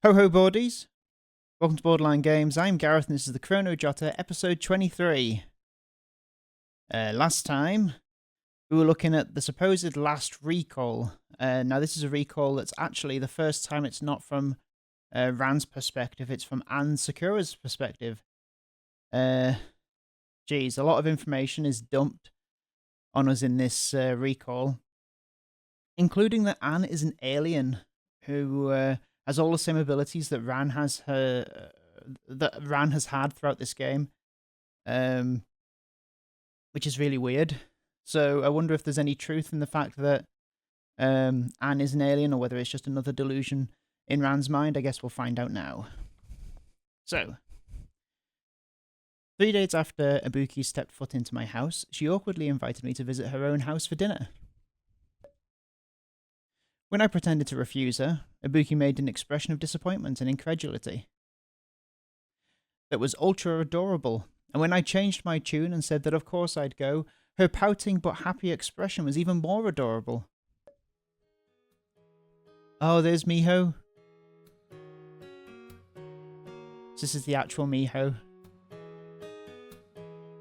Ho ho boardies! Welcome to Borderline Games. I'm Gareth and this is the Chrono Jotter, episode 23. Last time, we were looking at the supposed last recall. Now this is a recall that's actually the first time it's not from Ran's perspective, it's from Sakura's perspective. Geez, a lot of information is dumped on us in this recall, including that Anne is an alien who has all the same abilities that Ran has had throughout this game, which is really weird. So I wonder if there's any truth in the fact that Anne is an alien, or whether it's just another delusion in Ran's mind. I guess we'll find out now. So, 3 days after Ibuki stepped foot into my house, she awkwardly invited me to visit her own house for dinner. When I pretended to refuse her, Ibuki made an expression of disappointment and incredulity that was ultra adorable, and when I changed my tune and said that of course I'd go, her pouting but happy expression was even more adorable. Oh, there's Miho. This is the actual Miho.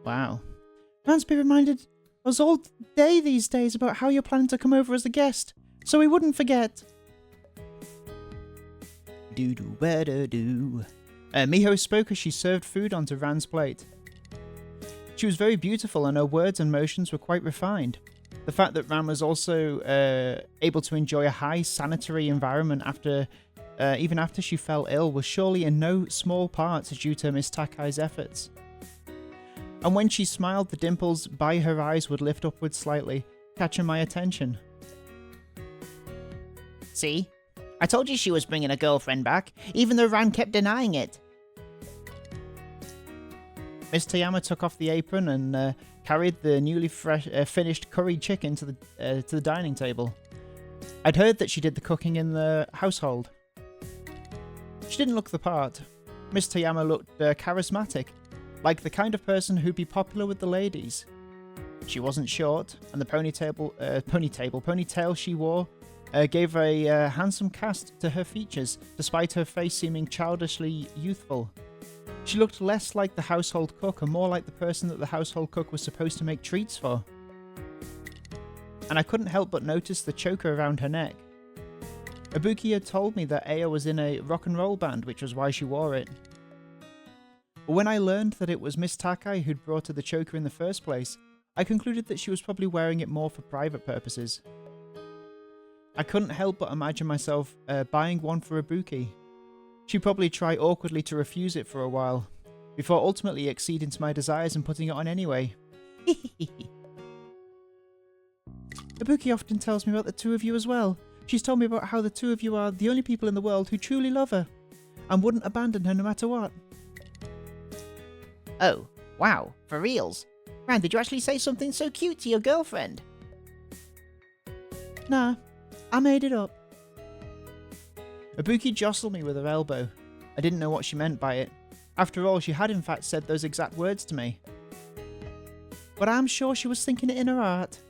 Wow. Man's been reminded us all day these days about how you're planning to come over as a guest, so we wouldn't forget. Do-do-ba-da-do. Miho spoke as she served food onto Ran's plate. She was very beautiful and her words and motions were quite refined. The fact that Ran was also able to enjoy a high sanitary environment even after she fell ill was surely in no small part due to Miss Takai's efforts. And when she smiled, the dimples by her eyes would lift upwards slightly, catching my attention. See? I told you she was bringing a girlfriend back, even though Ran kept denying it. Miss Toyama took off the apron and carried the newly finished curried chicken to the dining table. I'd heard that she did the cooking in the household. She didn't look the part. Miss Toyama looked charismatic, like the kind of person who'd be popular with the ladies. She wasn't short, and the ponytail she wore gave a handsome cast to her features, despite her face seeming childishly youthful. She looked less like the household cook and more like the person that the household cook was supposed to make treats for. And I couldn't help but notice the choker around her neck. Ibuki had told me that Aya was in a rock and roll band, which was why she wore it. But when I learned that it was Miss Takai who'd brought her the choker in the first place, I concluded that she was probably wearing it more for private purposes. I couldn't help but imagine myself buying one for Ibuki. She'd probably try awkwardly to refuse it for a while, before ultimately acceding to my desires and putting it on anyway. Ibuki often tells me about the two of you as well. She's told me about how the two of you are the only people in the world who truly love her, and wouldn't abandon her no matter what. Oh, wow, for reals? Ran, did you actually say something so cute to your girlfriend? Nah, I made it up. Ibuki jostled me with her elbow. I didn't know what she meant by it. After all, she had in fact said those exact words to me. But I'm sure she was thinking it in her heart.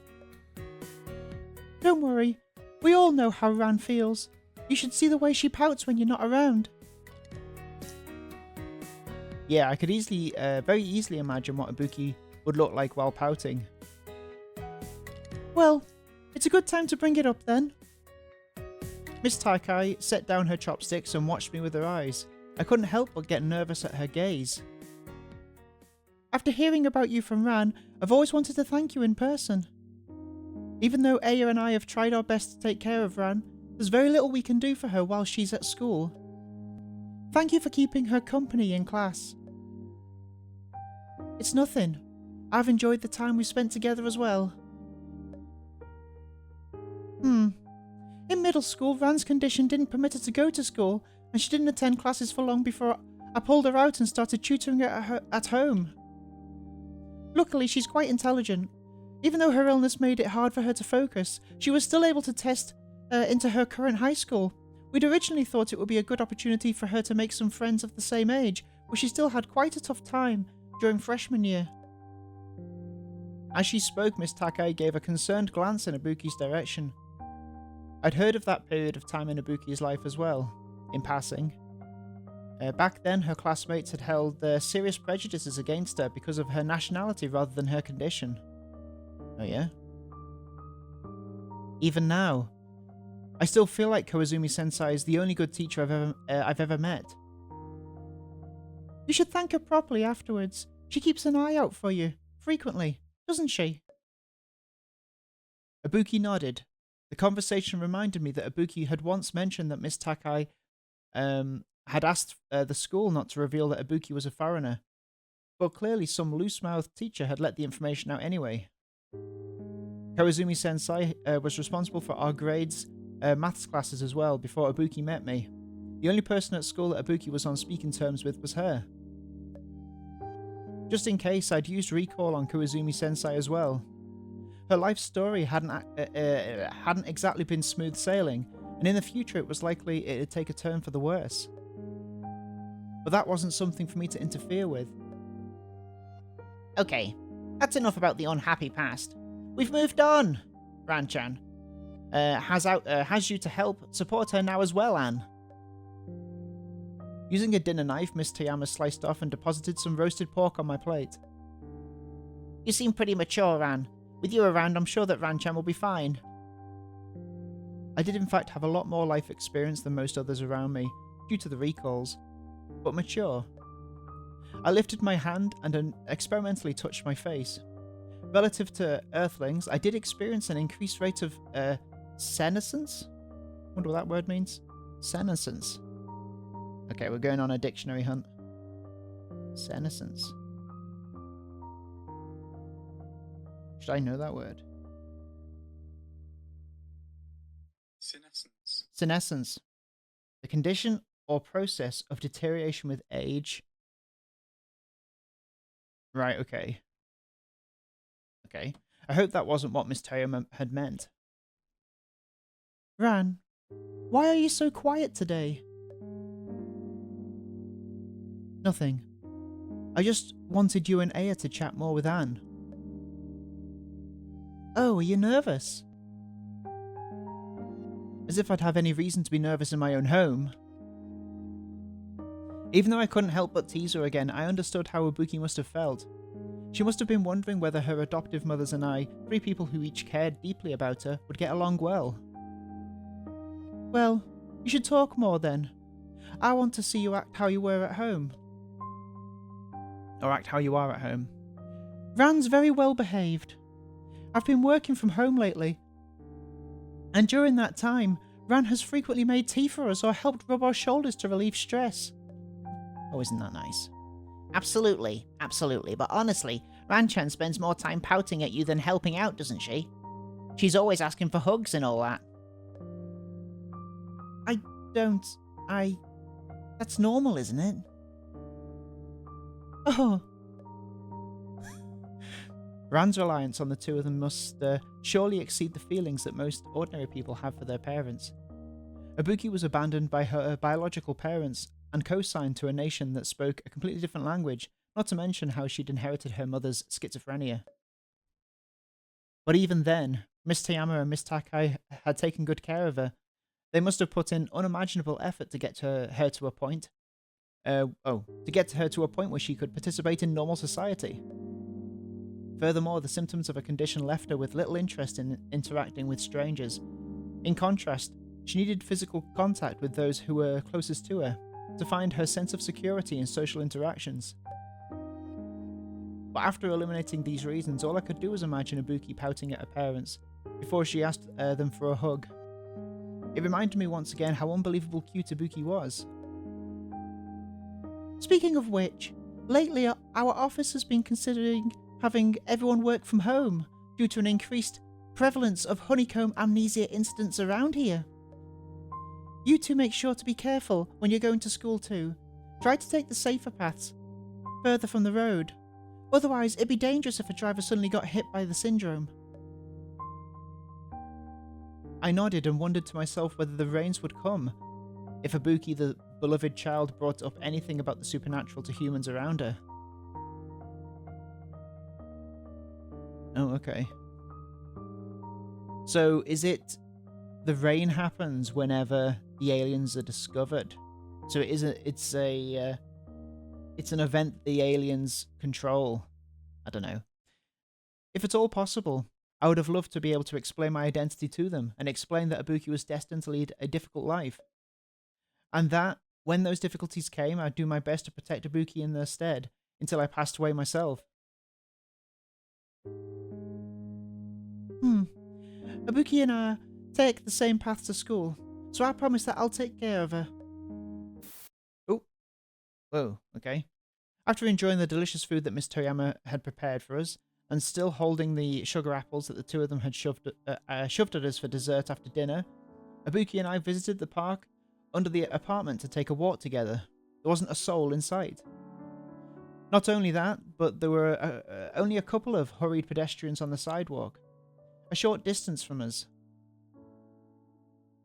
Don't worry, we all know how Ran feels. You should see the way she pouts when you're not around. Yeah, I could very easily imagine what Ibuki would look like while pouting. Well, it's a good time to bring it up then. Miss Takai set down her chopsticks and watched me with her eyes. I couldn't help but get nervous at her gaze. After hearing about you from Ran, I've always wanted to thank you in person. Even though Aya and I have tried our best to take care of Ran, there's very little we can do for her while she's at school. Thank you for keeping her company in class. It's nothing. I've enjoyed the time we've spent together as well. In middle school, Ran's condition didn't permit her to go to school, and she didn't attend classes for long before I pulled her out and started tutoring her at home. Luckily, she's quite intelligent. Even though her illness made it hard for her to focus, she was still able to test into her current high school. We'd originally thought it would be a good opportunity for her to make some friends of the same age, but she still had quite a tough time during freshman year. As she spoke, Miss Takai gave a concerned glance in Ibuki's direction. I'd heard of that period of time in Ibuki's life as well. in passing. Back then, her classmates had held serious prejudices against her because of her nationality rather than her condition. Oh yeah? Even now, I still feel like Koizumi-sensei is the only good teacher I've ever met. You should thank her properly afterwards. She keeps an eye out for you, frequently, doesn't she? Ibuki nodded. The conversation reminded me that Ibuki had once mentioned that Miss Takai had asked the school not to reveal that Ibuki was a foreigner. But clearly some loose-mouthed teacher had let the information out anyway. Koizumi-sensei was responsible for our grades maths classes as well before Ibuki met me. The only person at school that Ibuki was on speaking terms with was her. Just in case, I'd used recall on Koizumi-sensei as well. Her life story hadn't exactly been smooth sailing, and in the future it was likely it'd take a turn for the worse. But that wasn't something for me to interfere with. Okay, that's enough about the unhappy past. We've moved on, Ran-chan. Has you to help support her now as well, Anne. Using a dinner knife, Miss Toyama sliced off and deposited some roasted pork on my plate. You seem pretty mature, Ran. With you around, I'm sure that Ran-chan will be fine. I did in fact have a lot more life experience than most others around me, due to the recalls, but mature. I lifted my hand and experimentally touched my face. Relative to Earthlings, I did experience an increased rate of senescence? Wonder what that word means? Senescence. Okay, we're going on a dictionary hunt. Senescence. Should I know that word? Senescence. Senescence. The condition or process of deterioration with age. Right, okay. Okay. I hope that wasn't what Miss Toyama had meant. Ran, why are you so quiet today? Nothing. I just wanted you and Aya to chat more with Anne. Oh, are you nervous? As if I'd have any reason to be nervous in my own home. Even though I couldn't help but tease her again, I understood how Ibuki must have felt. She must have been wondering whether her adoptive mothers and I, 3 people who each cared deeply about her, would get along well. Well, you should talk more then. I want to see you act how you were at home. Or act how you are at home. Ran's very well behaved. I've been working from home lately, and during that time, Ran has frequently made tea for us or helped rub our shoulders to relieve stress. Oh, isn't that nice? Absolutely, absolutely. But honestly, Ran-chan spends more time pouting at you than helping out, doesn't she? She's always asking for hugs and all that. That's normal, isn't it? Oh. Ran's reliance on the two of them must surely exceed the feelings that most ordinary people have for their parents. Ibuki was abandoned by her biological parents and co-signed to a nation that spoke a completely different language, not to mention how she'd inherited her mother's schizophrenia. But even then, Miss Toyama and Miss Takai had taken good care of her. They must have put in unimaginable effort to get her to a point. To get her to a point where she could participate in normal society. Furthermore, the symptoms of her condition left her with little interest in interacting with strangers. In contrast, she needed physical contact with those who were closest to her, to find her sense of security in social interactions. But after eliminating these reasons, all I could do was imagine Ibuki pouting at her parents, before she asked them for a hug. It reminded me once again how unbelievable cute Ibuki was. Speaking of which, lately our office has been considering having everyone work from home due to an increased prevalence of honeycomb amnesia incidents around here. You two make sure to be careful when you're going to school too. Try to take the safer paths, further from the road. Otherwise, it'd be dangerous if a driver suddenly got hit by the syndrome. I nodded and wondered to myself whether the rains would come, if Ibuki, the beloved child, brought up anything about the supernatural to humans around her. Oh, okay. So, is it the rain happens whenever the aliens are discovered. So it's an event the aliens control. I don't know. If at all possible, I would have loved to be able to explain my identity to them and explain that Ibuki was destined to lead a difficult life. And that, when those difficulties came, I'd do my best to protect Ibuki in their stead until I passed away myself. Ibuki and I take the same path to school, so I promise that I'll take care of her. Oh. Whoa, okay. After enjoying the delicious food that Miss Toyama had prepared for us, and still holding the sugar apples that the two of them had shoved at us for dessert after dinner, Ibuki and I visited the park under the apartment to take a walk together. There wasn't a soul in sight. Not only that, but there were only a couple of hurried pedestrians on the sidewalk, a short distance from us.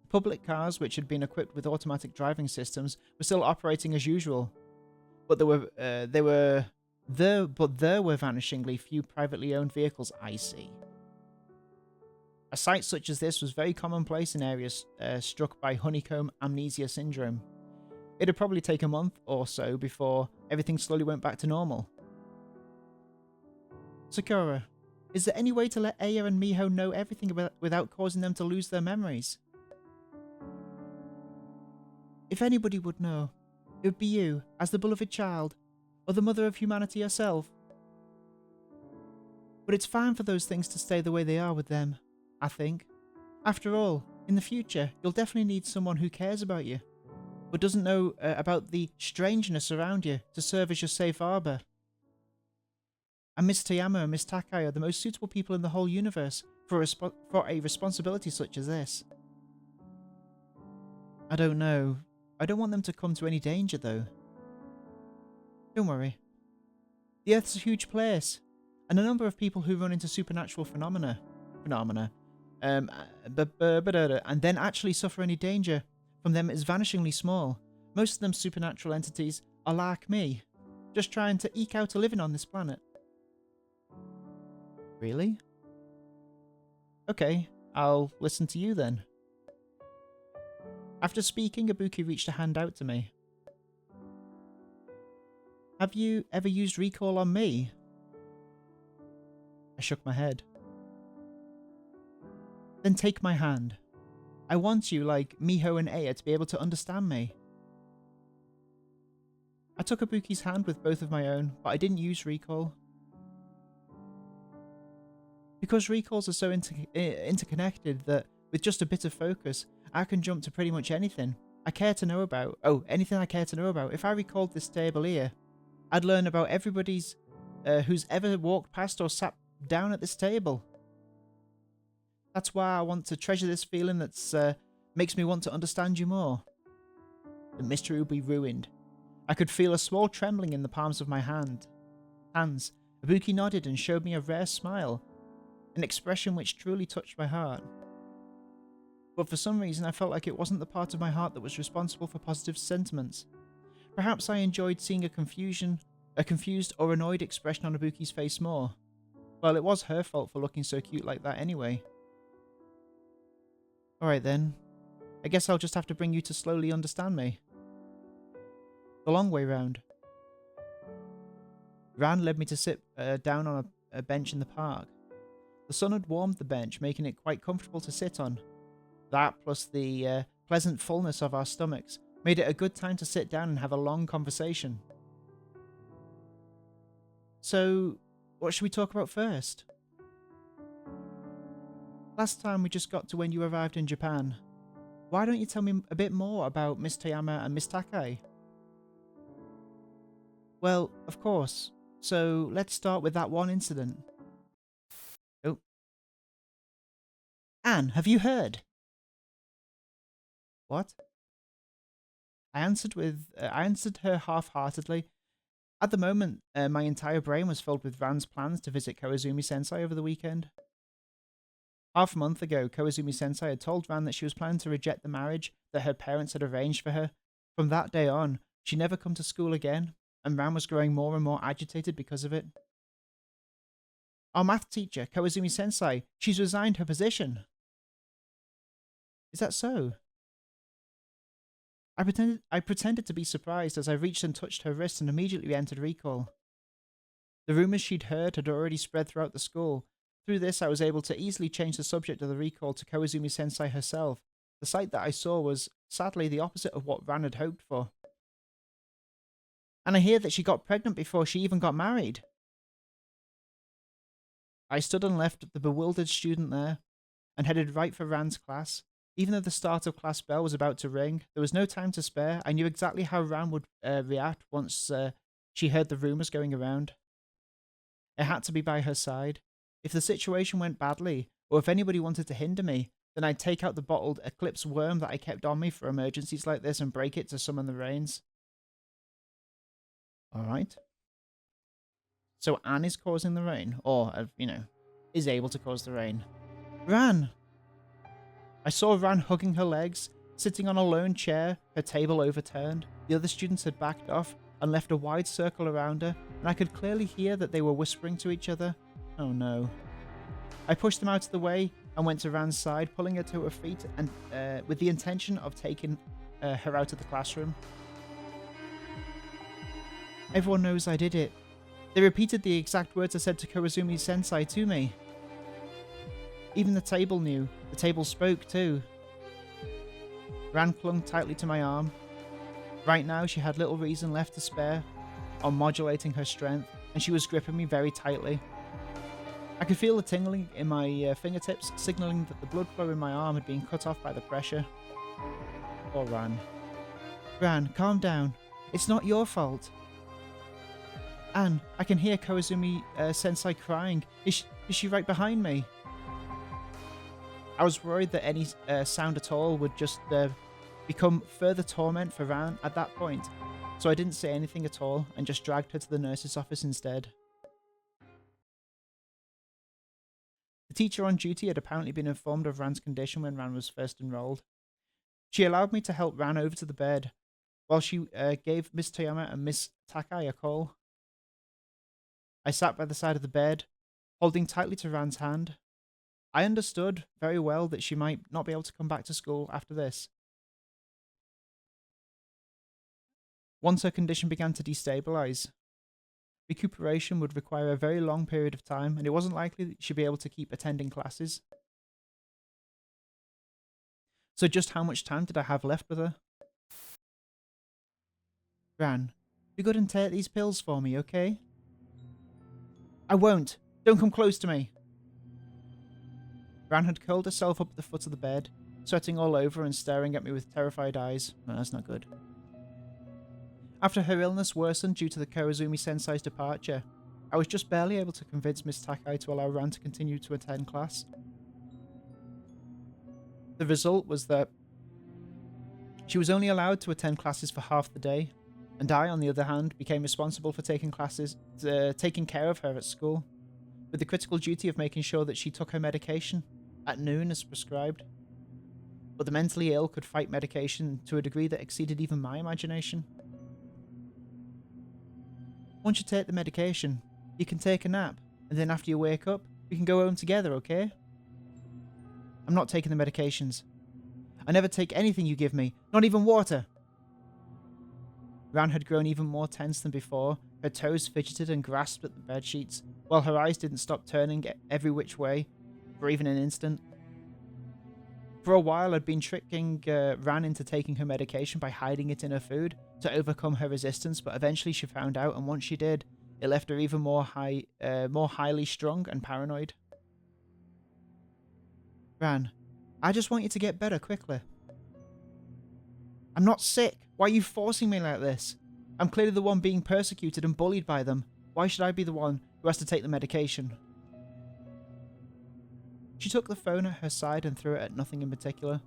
Public cars, which had been equipped with automatic driving systems, were still operating as usual, but there were vanishingly few privately owned vehicles I see. A sight such as this was very commonplace in areas struck by honeycomb amnesia syndrome. It'd probably take a month or so before everything slowly went back to normal. Sakura, is there any way to let Aya and Miho know everything without causing them to lose their memories? If anybody would know, it would be you, as the beloved child, or the mother of humanity herself. But it's fine for those things to stay the way they are with them, I think. After all, in the future, you'll definitely need someone who cares about you, but doesn't know about the strangeness around you to serve as your safe harbour. And Miss Toyama and Miss Takai are the most suitable people in the whole universe for a responsibility such as this. I don't know. I don't want them to come to any danger, though. Don't worry. The Earth's a huge place, and a number of people who run into supernatural phenomena, and then actually suffer any danger from them is vanishingly small. Most of them supernatural entities are like me, just trying to eke out a living on this planet. Really? Okay, I'll listen to you then. After speaking, Ibuki reached a hand out to me. Have you ever used recall on me? I shook my head. Then take my hand. I want you, like Miho and Aya, to be able to understand me. I took Ibuki's hand with both of my own, but I didn't use recall. Because recalls are so interconnected that with just a bit of focus, I can jump to pretty much anything I care to know about. Oh, anything I care to know about. If I recalled this table here, I'd learn about everybody's who's ever walked past or sat down at this table. That's why I want to treasure this feeling that makes me want to understand you more. The mystery will be ruined. I could feel a small trembling in the palms of my hands. Ibuki nodded and showed me a rare smile, an expression which truly touched my heart. But for some reason I felt like it wasn't the part of my heart that was responsible for positive sentiments. Perhaps I enjoyed seeing a confused or annoyed expression on Ibuki's face more. Well, it was her fault for looking so cute like that anyway. Alright then, I guess I'll just have to bring you to slowly understand me. The long way round. Ran led me to sit down on a bench in the park. The sun had warmed the bench, making it quite comfortable to sit on. That, plus the pleasant fullness of our stomachs, made it a good time to sit down and have a long conversation. So, what should we talk about first? Last time we just got to when you arrived in Japan. Why don't you tell me a bit more about Miss Toyama and Miss Takai? Well, of course. So, let's start with that one incident. Oh. Anne, have you heard? What? I answered her half-heartedly. At the moment, my entire brain was filled with Ran's plans to visit Koizumi-sensei over the weekend. Half a month ago, Koizumi-sensei had told Ran that she was planning to reject the marriage that her parents had arranged for her. From that day on, she never come to school again, and Ran was growing more and more agitated because of it. Our math teacher, Koizumi-sensei, she's resigned her position. Is that so? I pretended to be surprised as I reached and touched her wrist and immediately entered recall. The rumours she'd heard had already spread throughout the school. Through this, I was able to easily change the subject of the recall to Koizumi Sensei herself. The sight that I saw was, sadly, the opposite of what Ran had hoped for. And I hear that she got pregnant before she even got married. I stood and left the bewildered student there, and headed right for Ran's class. Even though the start of class bell was about to ring, there was no time to spare. I knew exactly how Ran would react once she heard the rumours going around. I had to be by her side. If the situation went badly, or if anybody wanted to hinder me, then I'd take out the bottled Eclipse worm that I kept on me for emergencies like this and break it to summon the rains. Alright. So Anne is causing the rain, or, is able to cause the rain. Ran! I saw Ran hugging her legs, sitting on a lone chair, her table overturned. The other students had backed off and left a wide circle around her, and I could clearly hear that they were whispering to each other. Oh no. I pushed them out of the way and went to Ran's side, pulling her to her feet and with the intention of taking her out of the classroom. Everyone knows I did it. They repeated the exact words I said to Koizumi Sensei to me. Even the table knew. The table spoke too. Ran clung tightly to my arm. Right now she had little reason left to spare on modulating her strength, and she was gripping me very tightly. I could feel the tingling in my fingertips, signaling that the blood flow in my arm had been cut off by the pressure. Poor Ran. Ran, calm down. It's not your fault. Anne, I can hear Koizumi Sensei crying. Is she right behind me? I was worried that any sound at all would just become further torment for Ran at that point, so I didn't say anything at all and just dragged her to the nurse's office instead. The teacher on duty had apparently been informed of Ran's condition when Ran was first enrolled. She allowed me to help Ran over to the bed, while she gave Miss Toyama and Miss Takai a call. I sat by the side of the bed, holding tightly to Ran's hand. I understood very well that she might not be able to come back to school after this. Once her condition began to destabilize, recuperation would require a very long period of time, and it wasn't likely that she'd be able to keep attending classes. So just how much time did I have left with her? Ran, be good and take these pills for me, okay? I won't. Don't come close to me. Ran had curled herself up at the foot of the bed, sweating all over and staring at me with terrified eyes. No, that's not good. After her illness worsened due to the Koizumi Sensei's departure, I was just barely able to convince Miss Takai to allow Ran to continue to attend class. The result was that she was only allowed to attend classes for half the day, and I, on the other hand, became responsible for taking care of her at school, with the critical duty of making sure that she took her medication at noon as prescribed. But the mentally ill could fight medication to a degree that exceeded even my imagination. Once you take the medication, you can take a nap, and then after you wake up, we can go home together, okay? I'm not taking the medications. I never take anything you give me, not even water. Ran had grown even more tense than before. Her toes fidgeted and grasped at the bedsheets, while her eyes didn't stop turning every which way for even an instant. For a while, I'd been tricking Ran into taking her medication by hiding it in her food to overcome her resistance, but eventually she found out, and once she did, it left her even more highly strung and paranoid. Ran, I just want you to get better quickly. I'm not sick. Why are you forcing me like this? I'm clearly the one being persecuted and bullied by them. Why should I be the one who has to take the medication? She took the phone at her side and threw it at nothing in particular.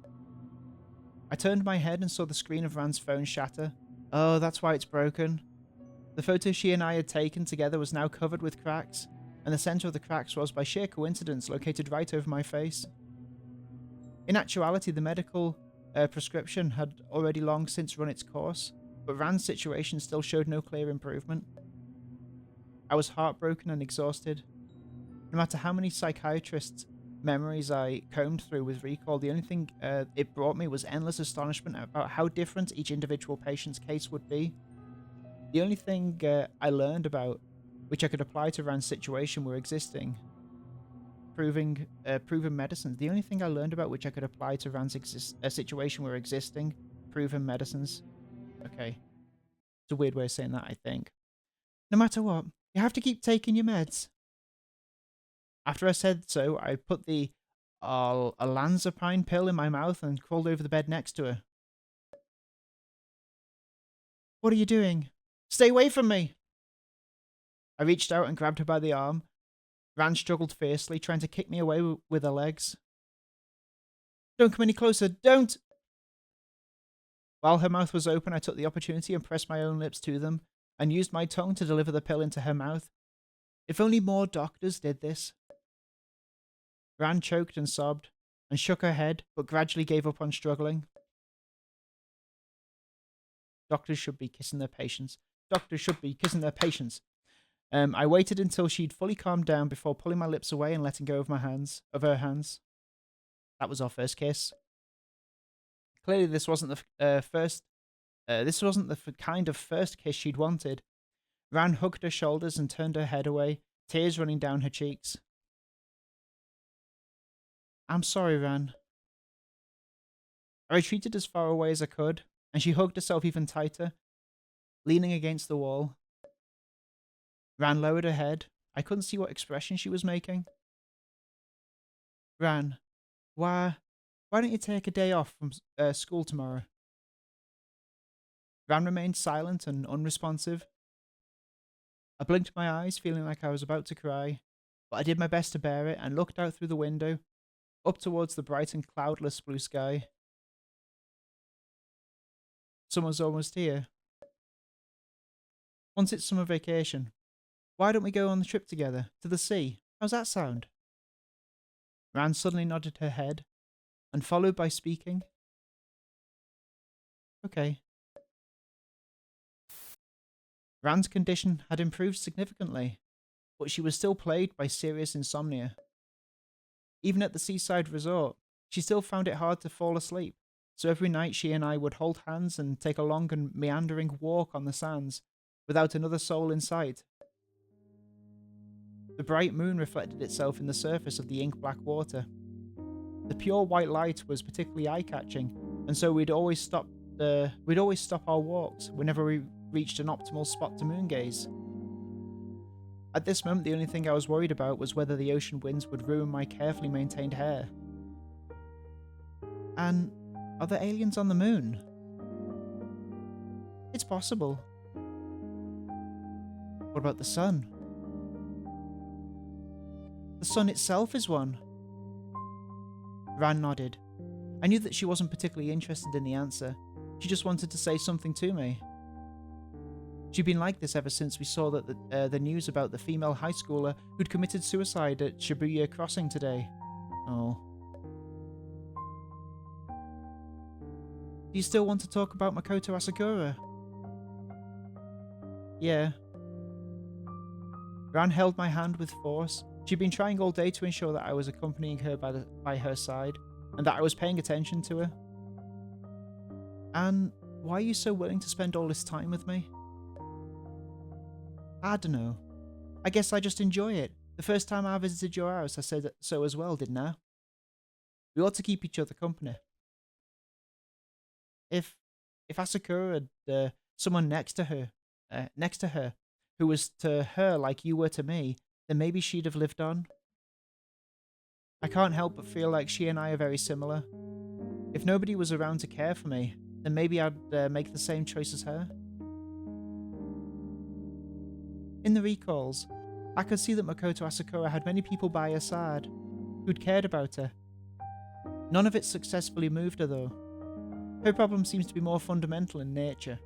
I turned my head and saw the screen of Ran's phone shatter. Oh, that's why it's broken. The photo she and I had taken together was now covered with cracks, and the centre of the cracks was, by sheer coincidence, located right over my face. In actuality, the medical prescription had already long since run its course, but Ran's situation still showed no clear improvement. I was heartbroken and exhausted. No matter how many psychiatrists, memories I combed through with recall, the only thing it brought me was endless astonishment about how different each individual patient's case would be. The only thing I learned about, which I could apply to Rand's situation, were existing, proven medicines. The only thing I learned about which I could apply to Rand's situation were existing, proven medicines. Okay. It's a weird way of saying that, I think. No matter what, you have to keep taking your meds. After I said so, I put the olanzapine pill in my mouth and crawled over the bed next to her. What are you doing? Stay away from me! I reached out and grabbed her by the arm. Rand struggled fiercely, trying to kick me away with her legs. Don't come any closer, don't! While her mouth was open, I took the opportunity and pressed my own lips to them, and used my tongue to deliver the pill into her mouth. If only more doctors did this. Rand choked and sobbed, and shook her head, but gradually gave up on struggling. Doctors should be kissing their patients. Doctors should be kissing their patients. I waited until she'd fully calmed down before pulling my lips away and letting go of her hands. That was our first kiss. Clearly, this wasn't the kind of first kiss she'd wanted. Rand hugged her shoulders and turned her head away, tears running down her cheeks. I'm sorry, Ran. I retreated as far away as I could, and she hugged herself even tighter, leaning against the wall. Ran lowered her head. I couldn't see what expression she was making. Ran, why don't you take a day off from school tomorrow? Ran remained silent and unresponsive. I blinked my eyes, feeling like I was about to cry, but I did my best to bear it and looked out through the window, up towards the bright and cloudless blue sky. Summer's almost here. Once it's summer vacation, why don't we go on the trip together, to the sea? How's that sound? Ran suddenly nodded her head, and followed by speaking. Okay. Ran's condition had improved significantly, but she was still plagued by serious insomnia. Even at the seaside resort, she still found it hard to fall asleep, so every night she and I would hold hands and take a long and meandering walk on the sands, without another soul in sight. The bright moon reflected itself in the surface of the ink-black water. The pure white light was particularly eye-catching, and so we'd always stop our walks whenever we reached an optimal spot to moongaze. At this moment, the only thing I was worried about was whether the ocean winds would ruin my carefully maintained hair. And are there aliens on the moon? It's possible. What about the sun? The sun itself is one. Ran nodded. I knew that she wasn't particularly interested in the answer. She just wanted to say something to me. She'd been like this ever since we saw that the news about the female high schooler who'd committed suicide at Shibuya Crossing today. Oh. Do you still want to talk about Makoto Asakura? Yeah. Ran held my hand with force. She'd been trying all day to ensure that I was accompanying her by her side, and that I was paying attention to her. And why are you so willing to spend all this time with me? I don't know. I guess I just enjoy it. The first time I visited your house, I said so as well, didn't I? We ought to keep each other company. If Asakura had someone next to her, who was to her like you were to me, then maybe she'd have lived on. I can't help but feel like she and I are very similar. If nobody was around to care for me, then maybe I'd make the same choice as her. In the recalls, I could see that Makoto Asakura had many people by her side, who'd cared about her. None of it successfully moved her though. Her problem seems to be more fundamental in nature.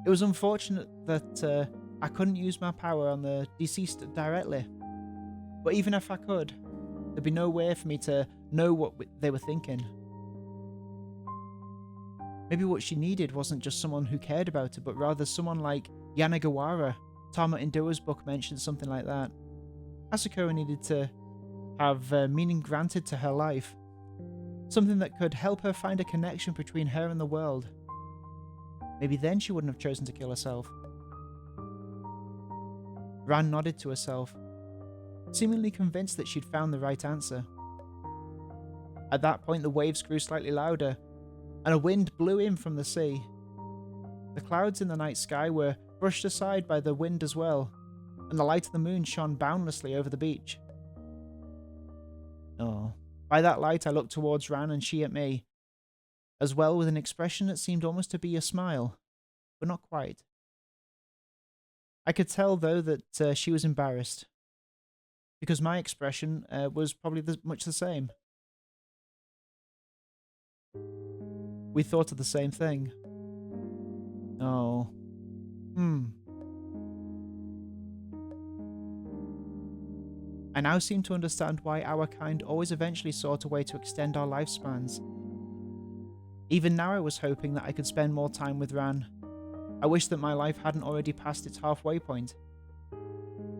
It was unfortunate that I couldn't use my power on the deceased directly, but even if I could, there'd be no way for me to know what they were thinking. Maybe what she needed wasn't just someone who cared about her, but rather someone like Yanagawara. Tama Indoa's book mentioned something like that. Asakura needed to have meaning granted to her life. Something that could help her find a connection between her and the world. Maybe then she wouldn't have chosen to kill herself. Ran nodded to herself, seemingly convinced that she'd found the right answer. At that point, the waves grew slightly louder, and a wind blew in from the sea. The clouds in the night sky were brushed aside by the wind as well, and the light of the moon shone boundlessly over the beach. Oh, by that light I looked towards Ran and she at me, as well, with an expression that seemed almost to be a smile, but not quite. I could tell, though, that she was embarrassed, because my expression was probably much the same. We thought of the same thing. Oh. I now seem to understand why our kind always eventually sought a way to extend our lifespans. Even now I was hoping that I could spend more time with Ran. I wish that my life hadn't already passed its halfway point.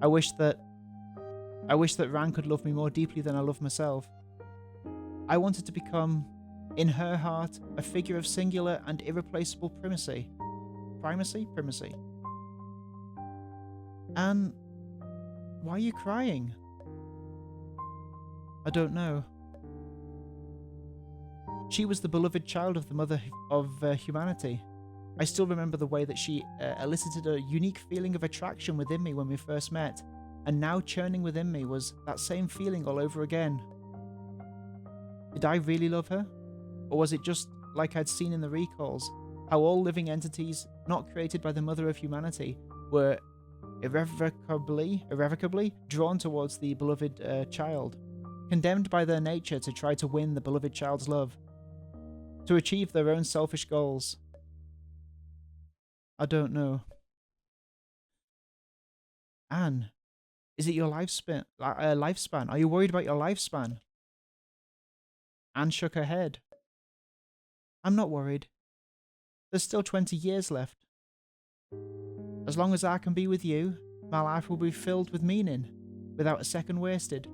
I wish that Ran could love me more deeply than I love myself. I wanted to become, in her heart, a figure of singular and irreplaceable primacy. Primacy? And why are you crying? I don't know. She was the beloved child of the mother of humanity. I still remember the way that she elicited a unique feeling of attraction within me when we first met, and now churning within me was that same feeling all over again. Did I really love her? Or was it just like I'd seen in the recalls, how all living entities not created by the mother of humanity were irrevocably drawn towards the beloved child, condemned by their nature to try to win the beloved child's love, to achieve their own selfish goals? I don't know. Anne, is it your lifespan? Are you worried about your lifespan? Anne shook her head. I'm not worried. There's still 20 years left. As long as I can be with you, my life will be filled with meaning, without a second wasted.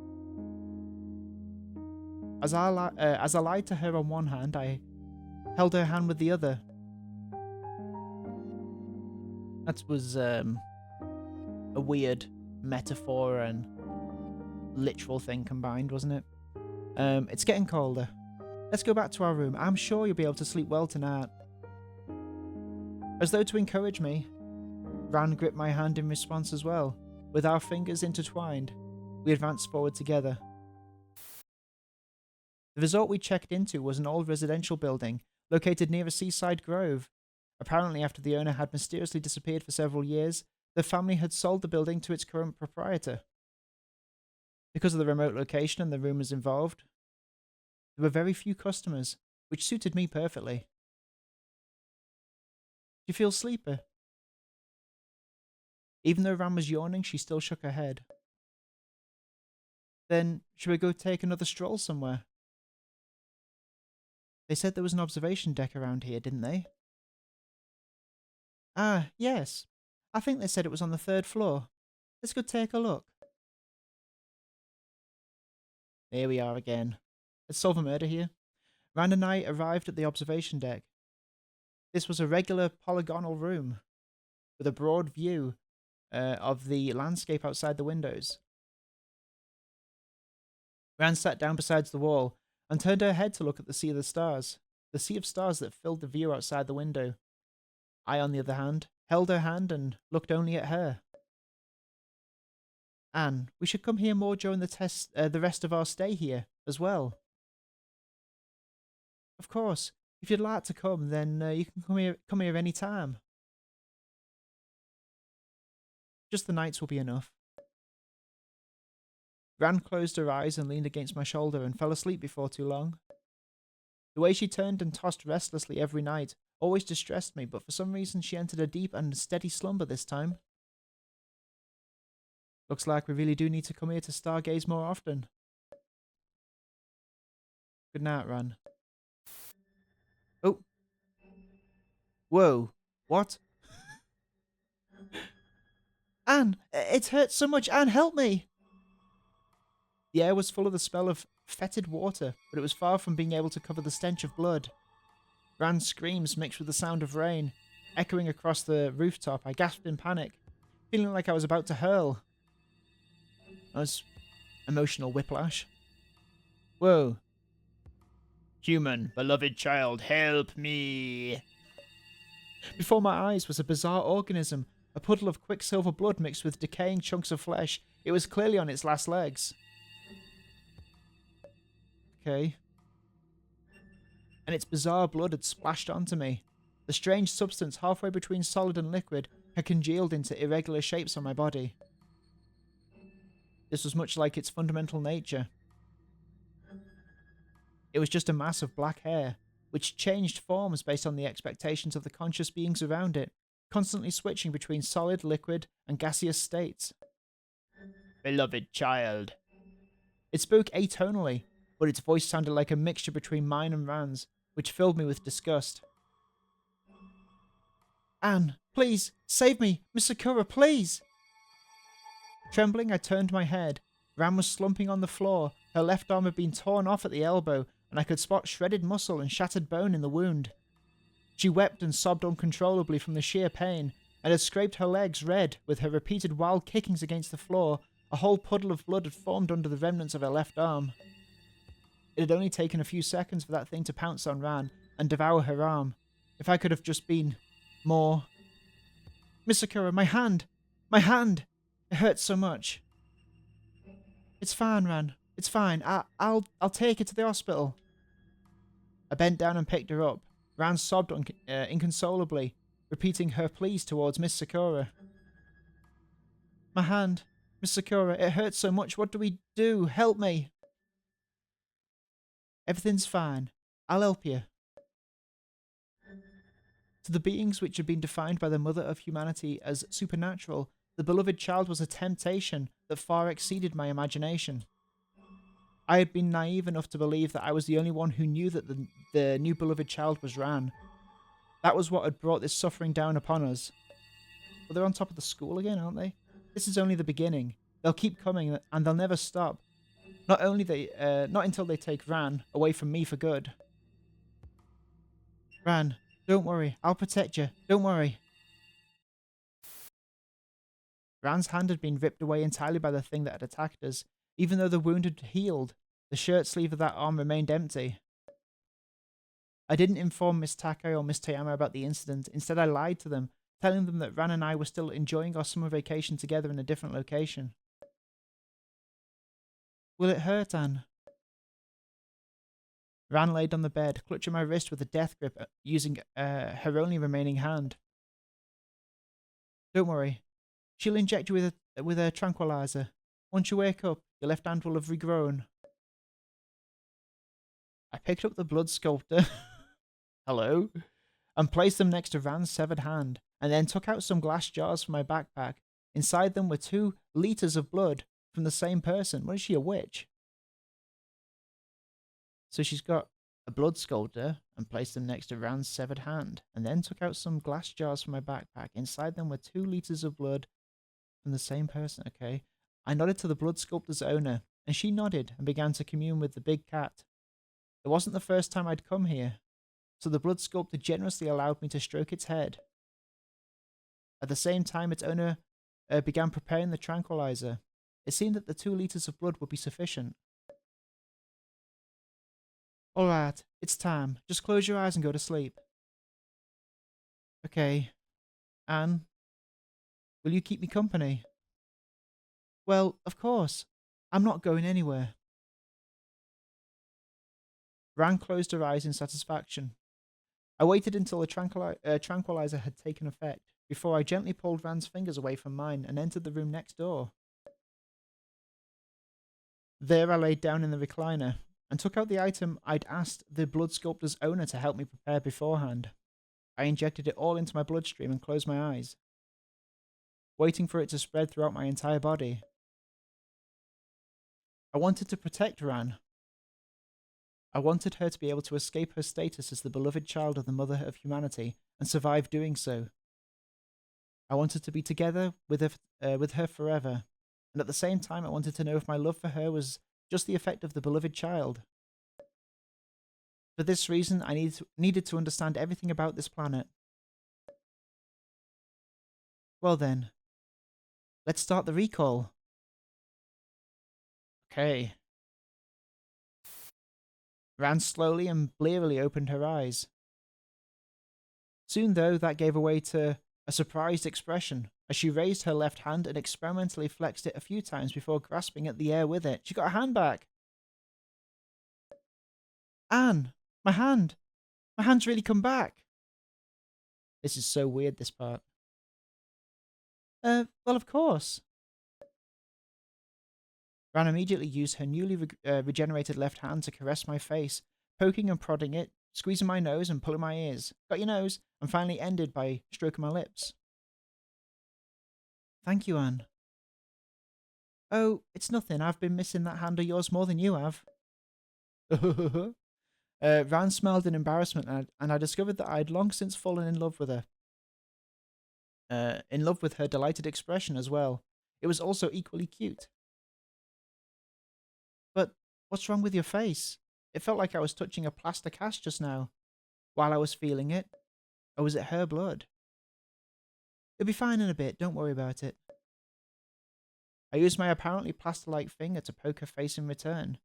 As I lied to her on one hand, I held her hand with the other. That was a weird metaphor and literal thing combined, wasn't it? It's getting colder. Let's go back to our room. I'm sure you'll be able to sleep well tonight. As though to encourage me, Ran gripped my hand in response as well. With our fingers intertwined, we advanced forward together. The resort we checked into was an old residential building located near a seaside grove. Apparently, after the owner had mysteriously disappeared for several years, the family had sold the building to its current proprietor. Because of the remote location and the rumours involved, there were very few customers, which suited me perfectly. Do you feel sleepy? Even though Ram was yawning, she still shook her head. Then, should we go take another stroll somewhere? They said there was an observation deck around here, didn't they? Ah, yes. I think they said it was on the 3rd floor. Let's go take a look. Here we are again. Let's solve a murder here. Rand and I arrived at the observation deck. This was a regular polygonal room with a broad view of the landscape outside the windows. Rand sat down beside the wall and turned her head to look at the sea of stars that filled the view outside the window. I, on the other hand, held her hand and looked only at her. Anne, we should come here more during the rest of our stay here as well. Of course, if you'd like to come, then you can come here any time. Just the nights will be enough. Ran closed her eyes and leaned against my shoulder and fell asleep before too long. The way she turned and tossed restlessly every night always distressed me, but for some reason she entered a deep and steady slumber this time. Looks like we really do need to come here to stargaze more often. Good night, Ran. Oh. Whoa. What? Anne, it hurts so much. Anne, help me. The air was full of the smell of fetid water, but it was far from being able to cover the stench of blood. Ran's screams mixed with the sound of rain, echoing across the rooftop. I gasped in panic, feeling like I was about to hurl. That was emotional whiplash. Whoa. Human, beloved child, help me. Before my eyes was a bizarre organism, a puddle of quicksilver blood mixed with decaying chunks of flesh. It was clearly on its last legs. Okay. And its bizarre blood had splashed onto me. The strange substance halfway between solid and liquid had congealed into irregular shapes on my body. This was much like its fundamental nature. It was just a mass of black hair, which changed forms based on the expectations of the conscious beings around it, constantly switching between solid, liquid, and gaseous states. Beloved child. It spoke atonally, but its voice sounded like a mixture between mine and Ran's, which filled me with disgust. Anne, please, save me! Miss Sakura, please! Trembling, I turned my head. Ran was slumping on the floor. Her left arm had been torn off at the elbow, and I could spot shredded muscle and shattered bone in the wound. She wept and sobbed uncontrollably from the sheer pain, and had scraped her legs red with her repeated wild kickings against the floor. A whole puddle of blood had formed under the remnants of her left arm. It had only taken a few seconds for that thing to pounce on Ran and devour her arm. If I could have just been more... Miss Sakura, my hand! My hand! It hurts so much. It's fine, Ran. It's fine. I'll take her to the hospital. I bent down and picked her up. Ran sobbed inconsolably, repeating her pleas towards Miss Sakura. My hand. Miss Sakura, it hurts so much. What do we do? Help me. Everything's fine. I'll help you. To the beings which had been defined by the mother of humanity as supernatural, the beloved child was a temptation that far exceeded my imagination. I had been naive enough to believe that I was the only one who knew that the new beloved child was Ran. That was what had brought this suffering down upon us. Well, they're on top of the school again, aren't they? This is only the beginning. They'll keep coming, and they'll never stop. Not until they take Ran away from me for good. Ran, don't worry. I'll protect you. Don't worry. Ran's hand had been ripped away entirely by the thing that had attacked us. Even though the wound had healed, the shirt sleeve of that arm remained empty. I didn't inform Miss Takai or Miss Toyama about the incident. Instead, I lied to them, telling them that Ran and I were still enjoying our summer vacation together in a different location. Will it hurt, Anne? Ran laid on the bed, clutching my wrist with a death grip, using her only remaining hand. Don't worry. She'll inject you with a tranquilizer. Once you wake up, your left hand will have regrown. I picked up the blood sculptor. Hello? And placed them next to Ran's severed hand, and then took out some glass jars from my backpack. Inside them were 2 liters of blood from the same person. What is she, a witch? So she's got a blood sculptor and placed them next to Ran's severed hand, and then took out some glass jars from my backpack. Inside them were 2 liters of blood from the same person. Okay. I nodded to the blood sculptor's owner, and she nodded and began to commune with the big cat. It wasn't the first time I'd come here, so the blood sculptor generously allowed me to stroke its head. At the same time, its owner began preparing the tranquilizer. It seemed that the 2 liters of blood would be sufficient. Alright, it's time. Just close your eyes and go to sleep. Okay. Anne, will you keep me company? Well, of course. I'm not going anywhere. Ran closed her eyes in satisfaction. I waited until the tranquilizer had taken effect, before I gently pulled Ran's fingers away from mine and entered the room next door. There I laid down in the recliner, and took out the item I'd asked the blood sculptor's owner to help me prepare beforehand. I injected it all into my bloodstream and closed my eyes, waiting for it to spread throughout my entire body. I wanted to protect Ran. I wanted her to be able to escape her status as the beloved child of the mother of humanity and survive doing so. I wanted to be together with her forever, and at the same time I wanted to know if my love for her was just the effect of the beloved child. For this reason, I needed to understand everything about this planet. Well then, let's start the recall. Okay. Ran slowly and blearily opened her eyes. Soon, though, that gave way to a surprised expression as she raised her left hand and experimentally flexed it a few times before grasping at the air with it. She got her hand back. Anne, my hand. My hand's really come back. This is so weird, this part. Well, of course. Ran immediately used her newly regenerated left hand to caress my face, poking and prodding it, squeezing my nose and pulling my ears. Got your nose? And finally ended by stroking my lips. Thank you, Anne. Oh, it's nothing. I've been missing that hand of yours more than you have. Ran smiled in embarrassment, and I discovered that I had long since fallen in love with her. In love with her delighted expression as well. It was also equally cute. But what's wrong with your face? It felt like I was touching a plaster cast just now, while I was feeling it. Or was it her blood? It'll be fine in a bit, don't worry about it. I used my apparently plaster-like finger to poke her face in return.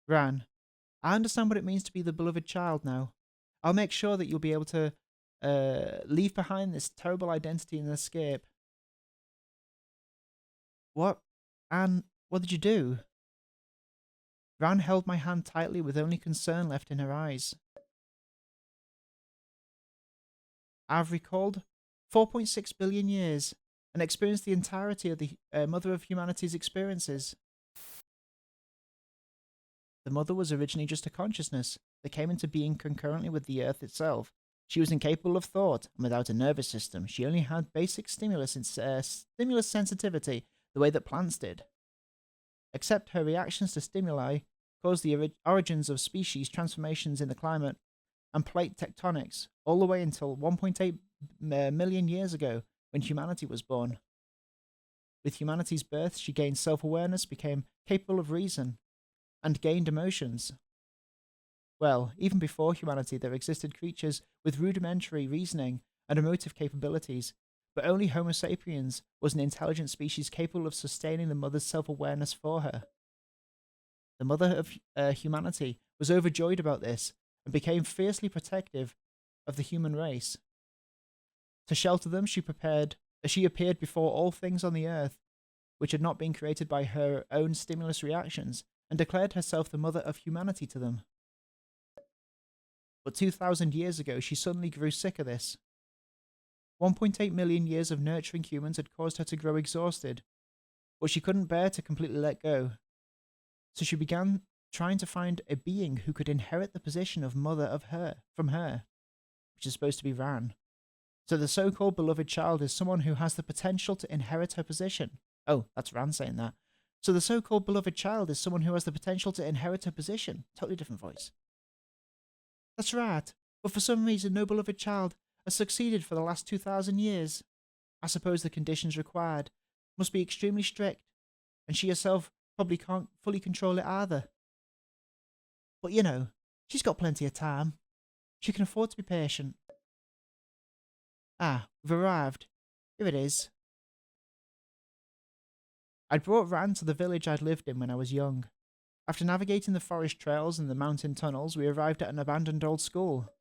Ran, I understand what it means to be the beloved child now. I'll make sure that you'll be able to leave behind this terrible identity and escape. What? Anne, what did you do? Ran held my hand tightly with only concern left in her eyes. I've recalled 4.6 billion years and experienced the entirety of the mother of humanity's experiences. The mother was originally just a consciousness that came into being concurrently with the earth itself. She was incapable of thought and without a nervous system. She only had basic stimulus sensitivity, the way that plants did. Except her reactions to stimuli caused the origins of species transformations in the climate and plate tectonics all the way until 1.8 million years ago when humanity was born. With humanity's birth, she gained self-awareness, became capable of reason, and gained emotions. Well, even before humanity, there existed creatures with rudimentary reasoning and emotive capabilities, but only Homo sapiens was an intelligent species capable of sustaining the mother's self-awareness for her. The mother of humanity was overjoyed about this and became fiercely protective of the human race. To shelter them, she appeared before all things on the earth, which had not been created by her own stimulus reactions, and declared herself the mother of humanity to them. But 2,000 years ago, she suddenly grew sick of this. 1.8 million years of nurturing humans had caused her to grow exhausted, but she couldn't bear to completely let go. So she began trying to find a being who could inherit the position of mother from her, which is supposed to be Ran. So the so-called beloved child is someone who has the potential to inherit her position. Oh, that's Ran saying that. So the so-called beloved child is someone who has the potential to inherit her position. Totally different voice. That's right, but for some reason no beloved child has succeeded for the last 2,000 years. I suppose the conditions required must be extremely strict, and she herself probably can't fully control it either. But you know, she's got plenty of time. She can afford to be patient. Ah, we've arrived. Here it is. I'd brought Ran to the village I'd lived in when I was young. After navigating the forest trails and the mountain tunnels, we arrived at an abandoned old school.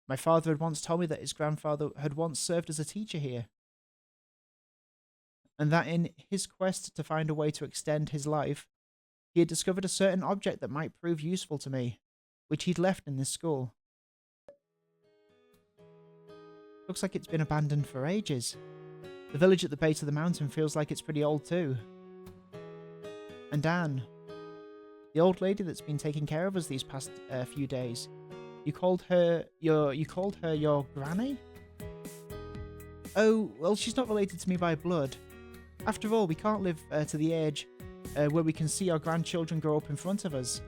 My father had once told me that his grandfather had once served as a teacher here, and that in his quest to find a way to extend his life, he had discovered a certain object that might prove useful to me, which he'd left in this school. Looks like it's been abandoned for ages. The village at the base of the mountain feels like it's pretty old too. And Anne, the old lady that's been taking care of us these past few days, you called her your granny? Oh, well, she's not related to me by blood. After all, we can't live to the age where we can see our grandchildren grow up in front of us.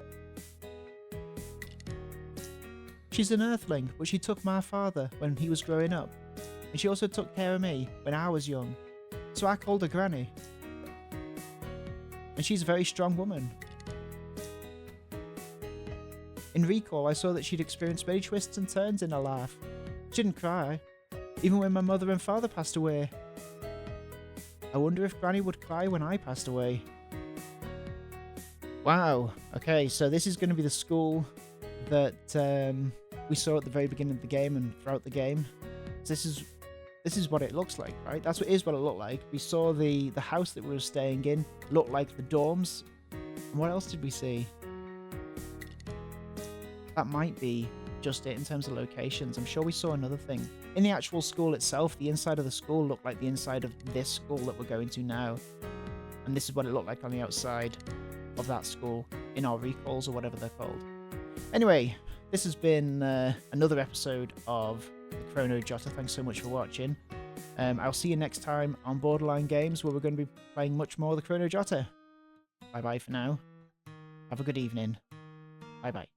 She's an earthling, but she took my father when he was growing up, and she also took care of me when I was young. So I called her Granny. And she's a very strong woman. In Recall, I saw that she'd experienced many twists and turns in her life. She didn't cry, even when my mother and father passed away. I wonder if Granny would cry when I passed away. Wow. Okay, so this is going to be the school that we saw at the very beginning of the game and throughout the game. So this is what it looks like, right? That's what it looked like. We saw the house that we were staying in looked like the dorms. And what else did we see? That might be just it in terms of locations. I'm sure we saw another thing. In the actual school itself, the inside of the school looked like the inside of this school that we're going to now. And this is what it looked like on the outside of that school in our recalls or whatever they're called. Anyway, this has been another episode of the Chrono Jotter. Thanks so much for watching. I'll see you next time on Borderline Games, where we're going to be playing much more of the Chrono Jotter. Bye bye for now. Have a good evening. Bye bye.